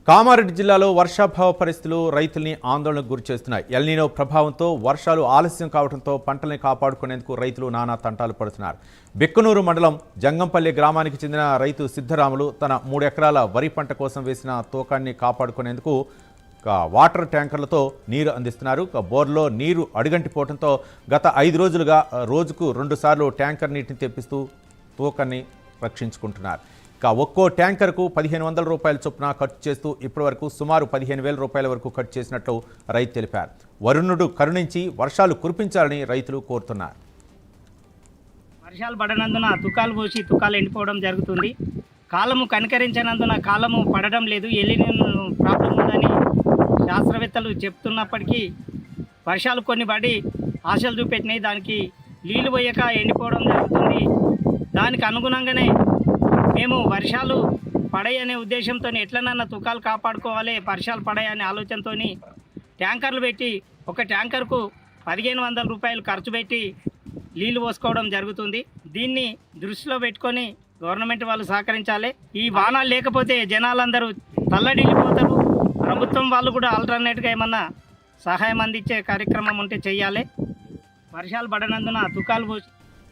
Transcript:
కామారెడ్డి జిల్లాలో వర్షాభావ పరిస్థితులు రైతుల్ని ఆందోళనకు గురిచేస్తున్నాయి. ఎల్నినో ప్రభావంతో వర్షాలు ఆలస్యం కావడంతో పంటల్ని కాపాడుకునేందుకు రైతులు నానా తంటాలు పడుతున్నారు. బెక్కనూరు మండలం జంగంపల్లి గ్రామానికి చెందిన రైతు సిద్ధరాములు తన 3 ఎకరాల వరి పంట కోసం వేసిన తోకాన్ని కాపాడుకునేందుకు వాటర్ ట్యాంకర్లతో నీరు అందిస్తున్నారు. బోర్లో నీరు అడుగంటిపోవడంతో గత 5 రోజులుగా రోజుకు 2 సార్లు ట్యాంకర్ నీటిని తెప్పిస్తూ తోకాన్ని రక్షించుకుంటున్నారు. ఒక్కో ట్యాంకర్కు 1500 రూపాయల చొప్పున ఖర్చు చేస్తూ ఇప్పటివరకు సుమారు 15,000 రూపాయల వరకు ఖర్చు చేసినట్లు రైతు తెలిపారు. వరుణుడు కరుణించి వర్షాలు కురిపించాలని రైతులు కోరుతున్నారు. వర్షాలు పడనందున తుకాలు పోసి తుకాలు ఎండిపోవడం జరుగుతుంది. కాలము కనికరించినందున కాలము పడడం లేదు. ఎల్లినో ప్రాబ్లం ఉందని శాస్త్రవేత్తలు చెప్తున్నప్పటికీ వర్షాలు కొన్ని పడి ఆశలు చూపెట్టినాయి. దానికి నీళ్లు పోయక ఎండిపోవడం జరుగుతుంది. దానికి అనుగుణంగానే మేము వర్షాలు పడాయనే ఉద్దేశంతో ఎట్లనన్నా తుకాలు కాపాడుకోవాలి, వర్షాలు పడాయనే ఆలోచనతో ట్యాంకర్లు పెట్టి ఒక ట్యాంకర్కు 1500 రూపాయలు ఖర్చు పెట్టి నీళ్లు పోసుకోవడం జరుగుతుంది. దీన్ని దృష్టిలో పెట్టుకొని గవర్నమెంట్ వాళ్ళు సహకరించాలి. ఈ వాహనాలు లేకపోతే జనాలందరూ తల్లడిల్లిపోతారు. ప్రభుత్వం వాళ్ళు కూడా ఆల్టర్నేట్గా ఏమన్నా సహాయం అందించే కార్యక్రమం ఉంటే చెయ్యాలి. వర్షాలు పడనందున తుకాలు పోసి